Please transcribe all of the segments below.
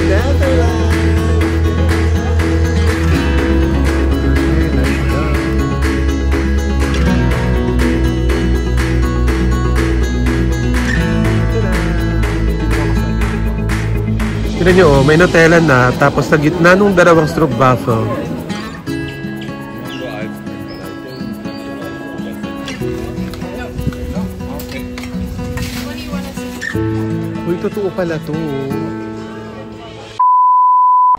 Netherlands! Tignan nyo, may Nutella na, tapos sa gitna nung dalawang stroopwafel. Uy, totoo pala to.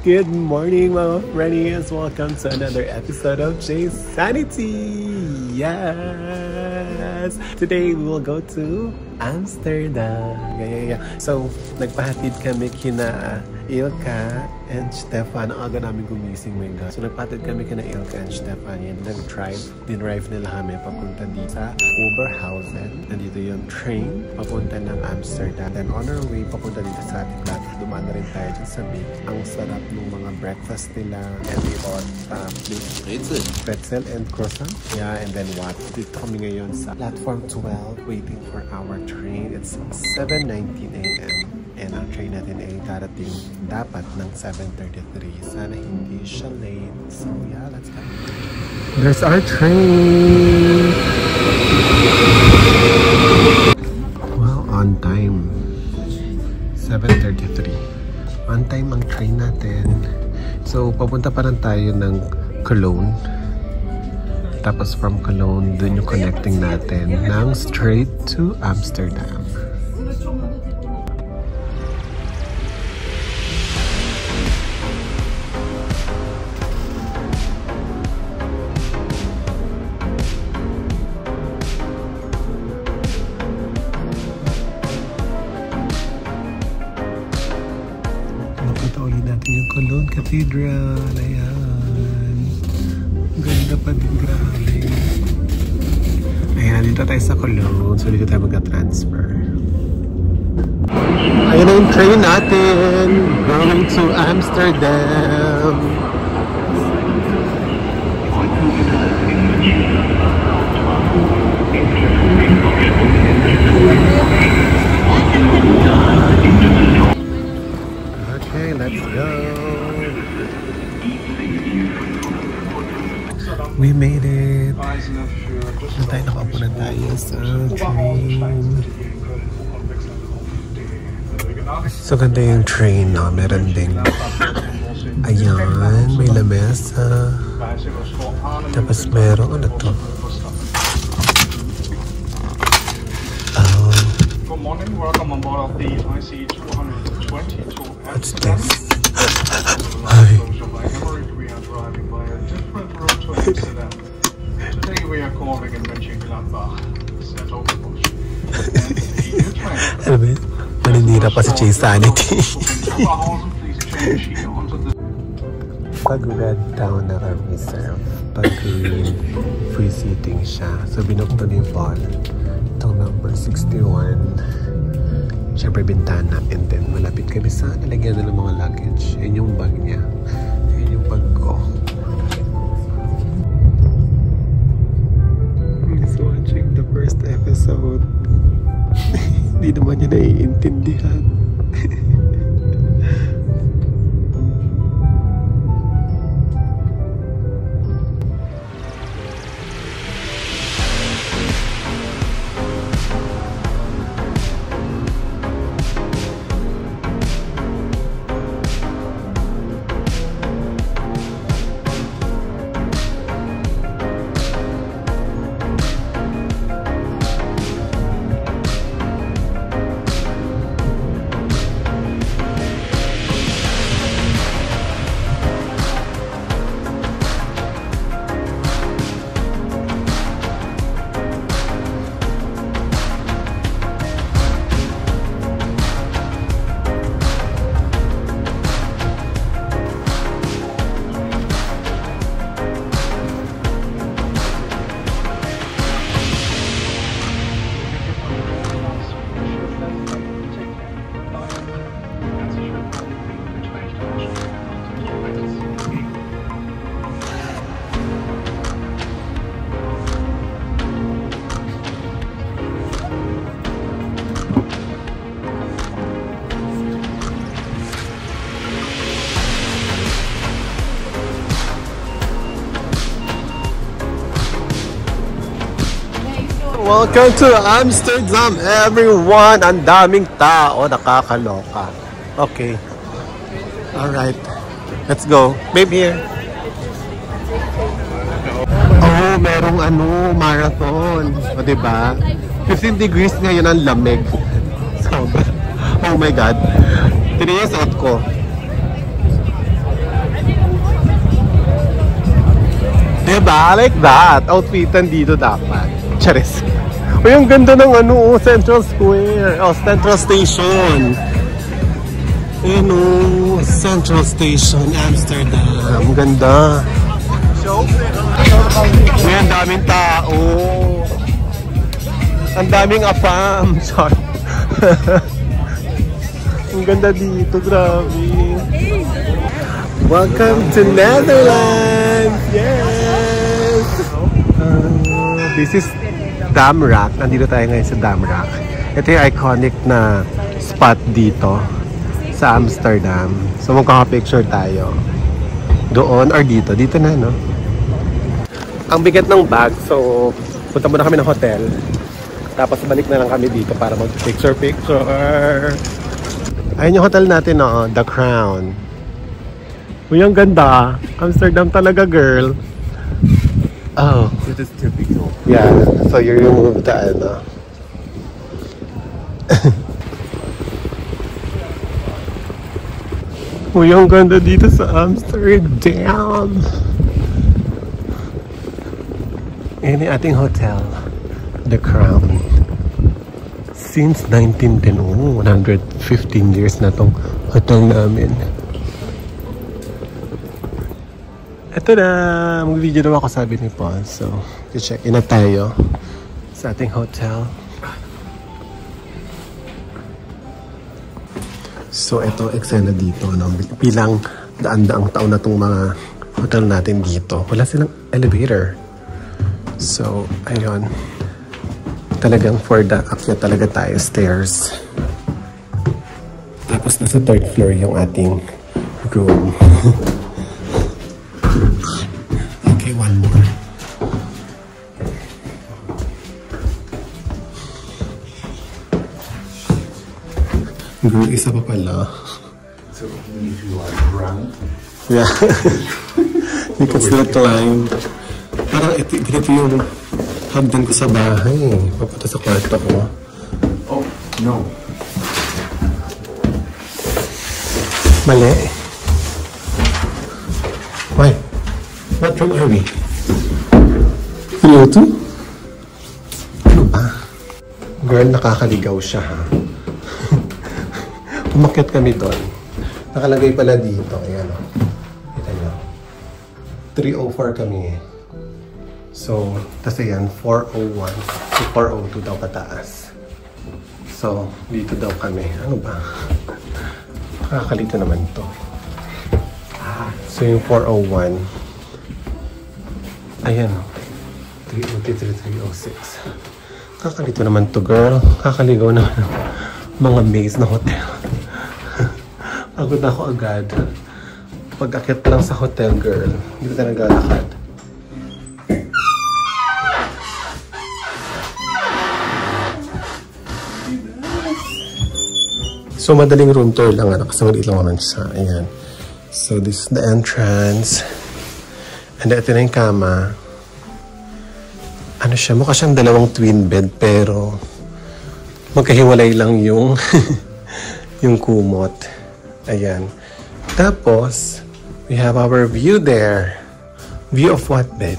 Good morning, mga friends. Welcome to another episode of Jay's Sanity. Yes! Today, we will go to Amsterdam. Yeah. So, nagpahatid kami kina Ilka and Stefan. Ang aga namin gumising, my God. So, nagpahatid kami kina Ilka and Stefan. Yan, dinrive nila kami papunta dito sa Oberhausen. Nandito yung train papunta ng Amsterdam. Then, on our way, papunta dito sa ating flat. Dumaan na rin tayo dyan sa Big. Ang sarap ng mga breakfast nila. And we bought pretzel and croissant. Yeah, and then what? Dito kami ngayon sa platform 12 waiting for our train. It's 7:19 a.m. and ang train natin ay darating dapat ng 7:33. Sana hindi siya late. So yeah, let's go. There's our train! Well, on time. 7:33. On time ang train natin. So, papunta pa rin tayo ng Cologne. Tapos from Cologne, dun yung connecting natin ng straight to Amsterdam. Nakita ulit natin yung Cologne Cathedral. Ayan. Ganda pa din, grabe. Ayan, dito tayo sa Cologne. So, dito tayo magka-transfer. Ayan na yung train natin. Going to Amsterdam. Okay, let's go. We made it. Nakaupo na tayo sa train. So, ganda yung train, no? Meron ding ayan, may lamesa. Tapos meron, ano to? Good morning, welcome on board of the IC 222. What's this? We are driving by a different route to Amsterdam. Today we are calling in Mönchengladbach. Ano ba yun? Maninira pa si Jay's Sanity. Pag red down naka-reserve. Pag green, free seating siya. So binukto na yung ball. Itong number 61. Siyempre bintana. And then malapit kami sa nalagyan na ng mga luggage. Yan yung bag niya. Yan yung bag ko. He's watching the first episode. Hindi naman niya naiintindihan. Welcome to Amsterdam, everyone! Ang daming tao, nakakaloka. Okay. Alright. Let's go. Babe, here. Oh, merong marathon. O, diba? 15 degrees ngayon ang lamig. Sobra. Oh my God. Tiniyasot ko. Diba? Like that. Outfitan dito dapat. Charis. Uy, ang ganda ng Central Square. Oh, Central Station. Central Station, Amsterdam. Ang ganda. Uy, ang daming tao. Ang daming apam. Sorry. Ang ganda dito, grabe. Welcome to Netherlands! Yes! This is Damrak. Nandito tayo ngayon sa Damrak. Ito yung iconic na spot dito sa Amsterdam. So magkaka-picture tayo. Doon or dito. Dito na, no? Ang bigat ng bag. So punta muna kami ng hotel. Tapos balik na lang kami dito para mag-picture. Ayun yung hotel natin, no? The Crown. Uy, ang ganda. Amsterdam talaga, girl. Oh. It is typical. Yeah. So you remove the Uy, ang ganda dito sa Amsterdam. Yan yung ating hotel. The Crown. Since 1910. Oh, 115 years na tong hotel namin. Ito na, mag-video naman ako, sabi ni Paul. So, check in na tayo sa ating hotel. So, ito, eksena dito. No? Bilang daan-daang taon na itong mga hotel natin dito. Wala silang elevator. So, ayun. Talagang for the akyat talaga tayo, stairs. Tapos, nasa third floor yung ating room. Okay, one more. Girl, isa pa pala. So if you are drunk, yeah, you can still climb. Parang ito yung hagdan ko sa bahay. Papunta sa kwarto ko. oh no. Mali. Why? What room are we? 302? Ano ba? Girl, nakakaligaw siya, ha? Umakyat kami doon. Nakalagay pala dito. Ayan, o. Kita nyo. 304 kami. So, tas ayan, 401 to 402 daw pataas. So, dito daw kami. Ano ba? Nakakalito naman to. So, yung 401. Ayan, 303, 306. Kakalito naman to, girl. Kakaligaw naman mga maze na hotel. Pagod ako agad. Pag-akit lang sa hotel, girl. Hindi ko talaga lakad. So, madaling room tour lang. Kasi maliit lang naman siya. Ayan. So, this is the entrance. And ito na yung kama. Ano siya? Mukha siyang dalawang twin bed pero magkahiwalay lang yung yung kumot. Ayan. Tapos, we have our view there. View of what bed?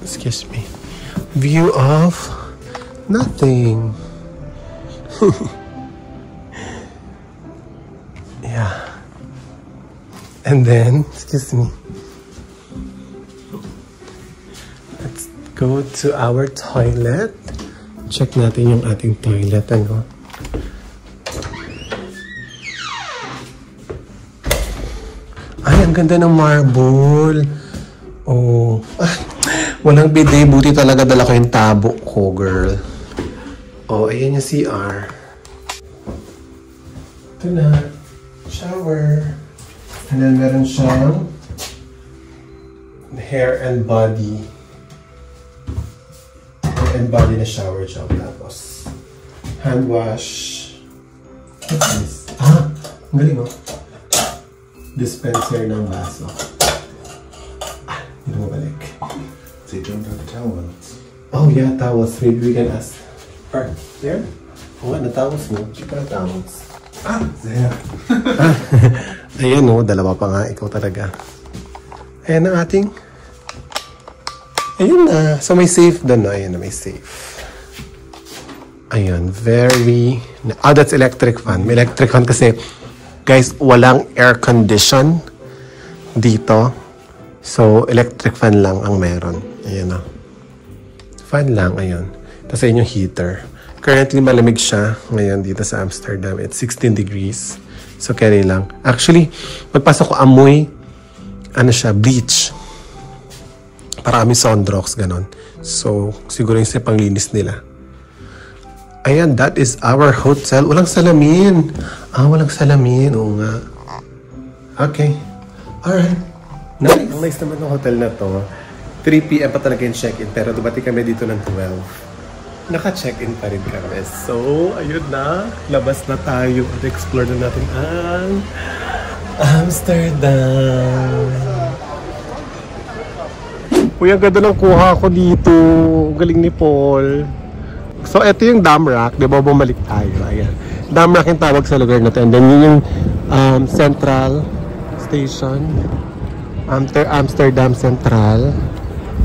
Excuse me. View of nothing. Yeah. And then, excuse me. Let's go to our toilet. Check natin yung ating toilet. Ano? Ay, ang ganda ng marble. Oh. Ah, walang bidet. Buti talaga dala ko yung tabo ko, girl. Oh, ayan yung CR. Ito na. Shower. And then meron siyang hair and body body na shower gel. Tapos, hand wash. What's this? Ah! Ang galing, oh. Dispenser ng baso. Ah, hindi mo balik. They don't have towels. Oh yeah, towels. Maybe we can ask. Or, there? Oo, ano towels mo? Check na towels. Ah, there. Ayan, oh. Dalawa pa nga. Ikaw talaga. Ayan ang ating... Ayun na. So, may safe doon. No? Ayan na, may safe. Ayun. Very... Oh, that's electric fan. May electric fan kasi, guys, walang air condition dito. So, electric fan lang ang meron. Ayan na. Fan lang. Ayun. Tapos, ayun yung heater. Currently, malamig siya ngayon dito sa Amsterdam. It's 16 degrees. So, carry lang. Actually, pagpasok ko, amoy, ano siya, bleach. Para kami Sondrox, ganon. So, siguro yung sa panglinis nila. Ayan, that is our hotel. Walang salamin. Ah, walang salamin. Oo nga. Okay. Alright. Nice. Ang nice naman ng hotel na to. 3 p.m. pa talaga yung check-in. Pero dumating kami dito ng 12. Naka-check-in pa rin kami. So, ayun na. Labas na tayo at explore na natin ang Amsterdam. Uy, ang ganda ng kuha ko dito. Galing ni Paul. So, ito yung Damrak. Di ba, bumalik tayo. Ayan. Damrak yung tawag sa lugar na ito. And then, yun yung Central Station. Amsterdam Central.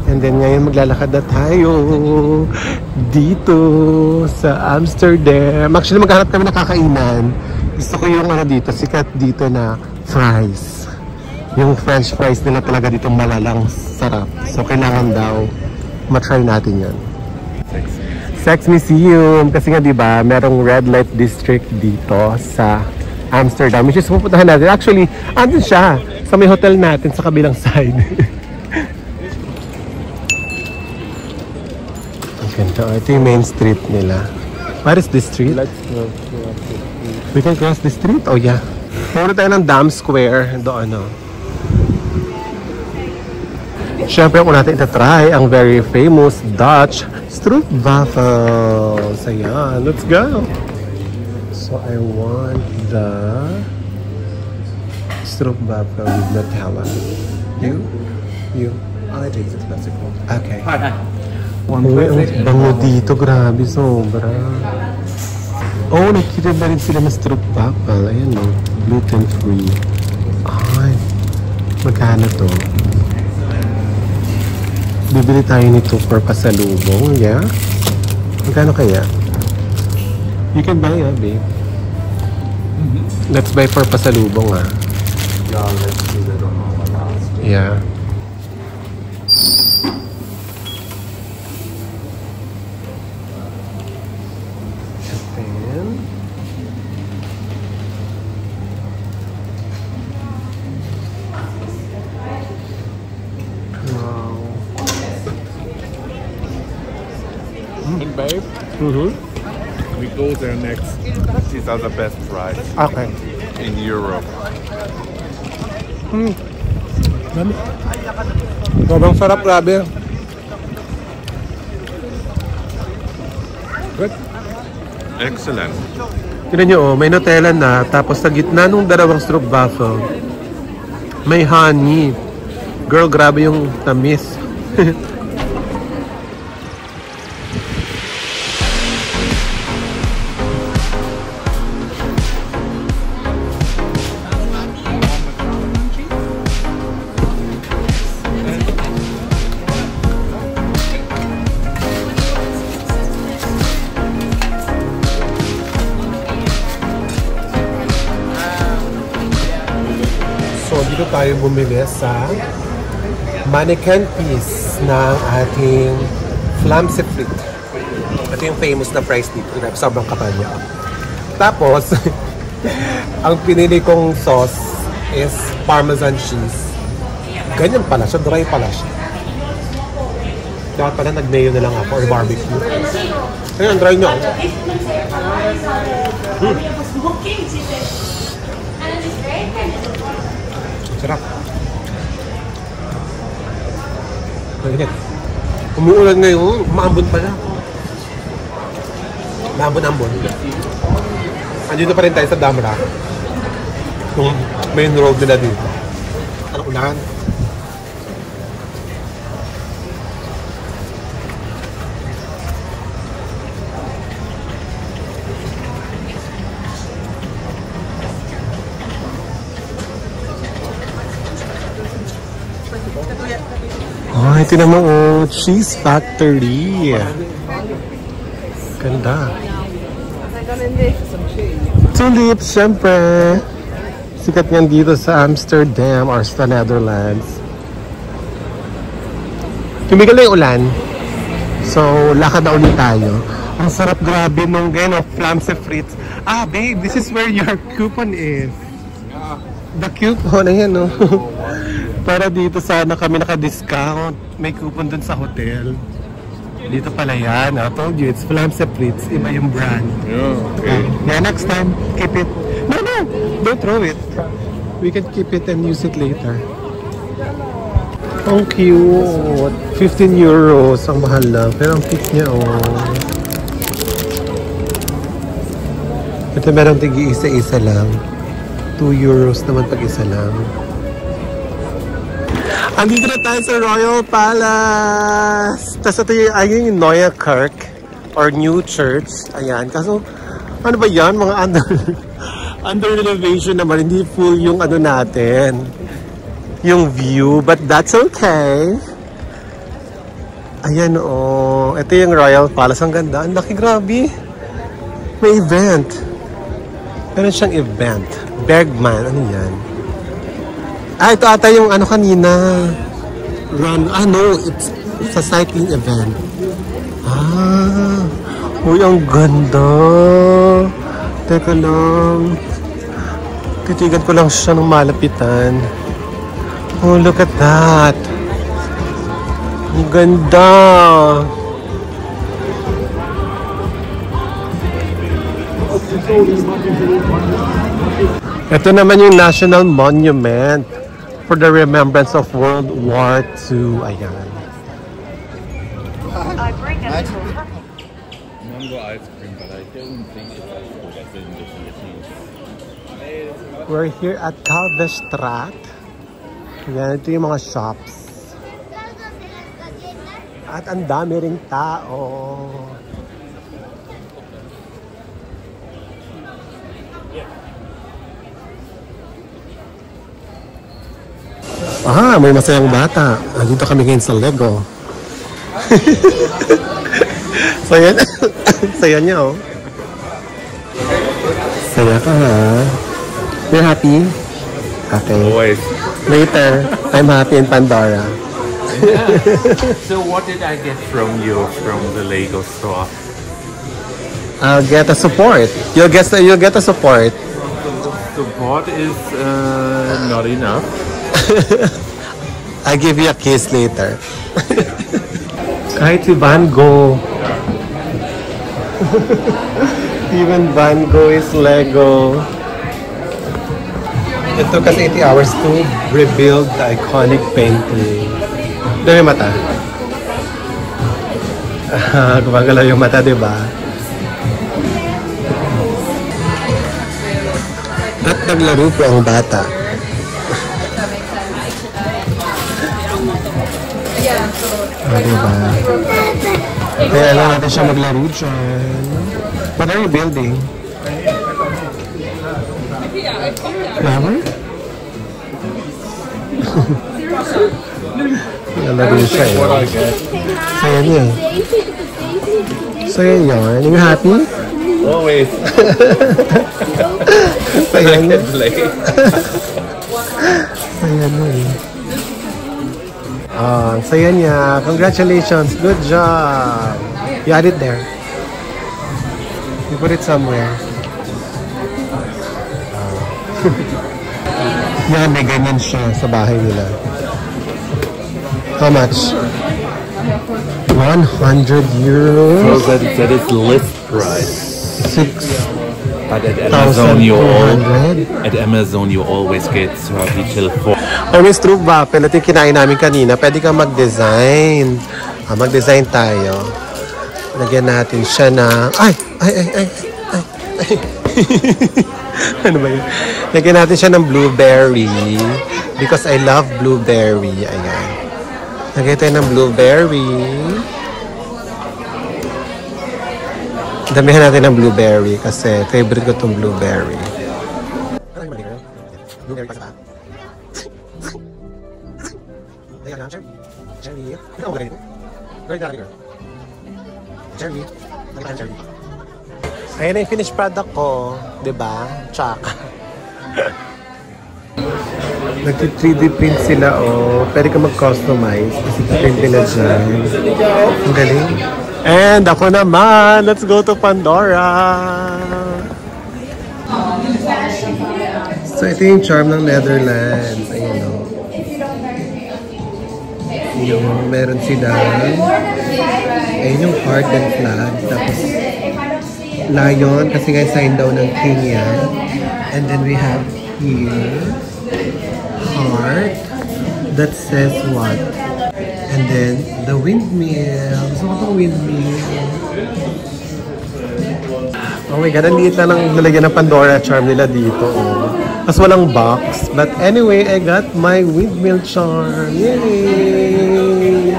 And then, ngayon maglalakad na tayo dito sa Amsterdam. Actually, maghanap kami na kakainan. Gusto ko yung ano dito, sikat dito na fries. Yung French fries nila talaga dito malalang sarap. So, kailangan daw matry natin yan. Sex Museum. Kasi nga, di ba, merong red light district dito sa Amsterdam. Which is pupuntahan natin. Actually, andun siya. Sa may hotel natin sa kabilang side. Ang ganda. Ito yung main street nila. What is this street? Let's go to the street. We can cross the street? Oh, yeah. Pumunta tayo ng Dam Square. Doon, ano. Siyempre, kung natin itatry ang very famous Dutch stroopwafels. Ayan, let's go! So, I want the stroopwafel with Nutella. You? You? I take the classic one. Okay. Hi. Bango dito, grabe, sobra. Oh, nakita na rin sila ng stroopwafel. Ayan, no? Gluten-free. Ay, magkano to? Bibili tayo nito for pasalubong, yeah? Magkano kaya? You can buy, babe. Let's buy for pasalubong, ah. Yeah, let's do that on our last day. Yeah. And then... Wow. And babe, we go there next. These are the best fries Okay. in Europe. Dami. Sobrang sarap, grabe. Good. Excellent. Tignan nyo, oh, may Nutella na, tapos sa gitna nung dalawang stroopwafel, may honey. Girl, grabe yung tamis. So, dito tayo bumili sa mannequin piece ng ating flamse frites. Ito yung famous na fries dito. Sobrang kapal niya. Tapos, ang pinili kong sauce is Parmesan cheese. Ganyan pala siya. Dry pala siya. Dapat pala nag-mayo na lang ako or barbecue. Ayan, dry niya. Sarap. Mainit. Umuulan ngayon, umaambon pala. Ambon. Andito pa rin tayo sa Damra. Yung main road nila dito. Ano ulan? Oh, ito naman cheese factory. Ganda. Tulips, syempre. Sikat yan dito sa Amsterdam or sa Netherlands. Tumigil na yung ulan. So, lakad na ulit tayo. Ang sarap, grabe nung gano'n, flamse frites. Ah, babe, this is where your coupon is. The coupon, ayan no. Para dito sana kami naka-discount. May coupon dun sa hotel. Dito pala yan. I told you, it's Flamse Frites. Iba yung brand. Yeah, okay. Yeah, next time, keep it. No, don't throw it. We can keep it and use it later. Ang cute. 15 euros. Ang mahal lang. Pero ang cute niya, Ito meron tigi-isa-isa lang. 2 euros naman pag isa lang. Andito na tayo sa Royal Palace. Tapos ito yung Neue Kerk or New Church. Ayan. Kaso, ano ba yan? Mga under renovation naman. Hindi full yung ano natin. Yung view. But that's okay. Ayan ito yung Royal Palace. Ang ganda. Ang laki, grabe. May event. Meron siyang event. Bergman. Ano yan? Ah, ito ata yung ano kanina. Run. Ah, no. It's a cycling event. Ah. Uy, ang ganda. Teka lang. Titigan ko lang siya ng malapitan. Oh, look at that. Ang ganda. Ito naman yung National Monument for the remembrance of World War II. Ayan. Mango ice cream, but I don't think it's as good as in the Philippines. We're here at Kalverstraat. Ayan, ito yung mga shops. At ang dami ring tao. Ah, may masayang bata. Dito kami ngayon sa Lego. Saya, saya niya Saya ka ha? You're happy? Okay. Always. Later, I'm happy in Pandora. Yeah. So what did I get from you from the Lego store? I'll get a support. You'll get a support. Support is not enough. I'll give you a kiss later. Kahit si Van Gogh. Even Van Gogh is Lego. It took us 80 hours to rebuild the iconic painting. Ito yung mata. Gumagalaw yung mata, diba? At naglaro po ang bata. Diba? Kaya alam natin siya maglaro dyan. What are you building? Flower? Nalaro siya eh. Saya niya eh. Saya yun. Are you happy? Always. Saya niya. Saya niya eh. Ang saya niya. Congratulations. Good job. You had it there. You put it somewhere. Yan, may ganyan siya sa bahay nila. How much? 100 euros? So that is list price. 6,000. But at Amazon you always get 30 till 4. Oh, Miss Truba, pero ito yung kinain namin kanina. Pwede kang mag-design. Mag-design tayo. Lagyan natin siya ng... Ay! Ano ba yun? Lagyan natin siya ng blueberry. Because I love blueberry. Ayan. Lagyan tayo ng blueberry. Damihan natin ng blueberry kasi favorite ko itong blueberry. Blueberry pa sa taas. Cherry. Ano ba ganito? Cherry. Cherry. Ayan na yung finished product ko. Diba? Tsaka. Nag-3D print sila, oh. Pwede ka mag-customize. Kasi print nila dyan. Ang galing. And ako naman, let's go to Pandora. So ito yung charm ng Netherlands. Ayun, oh. Yung meron sila. Ayun yung heart and flag. Tapos lion, kasi nga sign daw ng king yan. And then we have here heart that says what? And then the windmill. So what windmill? Oh my god, ang liit na lang nalagyan ng Pandora charm nila dito. Oh. Tapos walang box. But anyway, I got my windmill charm. Yay!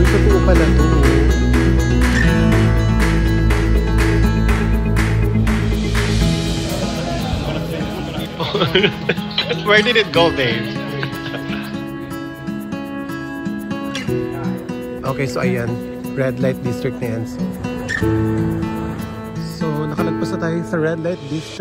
Totoo pala to. Where did it go, babe? Okay, so ayan. Red light district na yan. So nakalagpas na tayo sa red light district.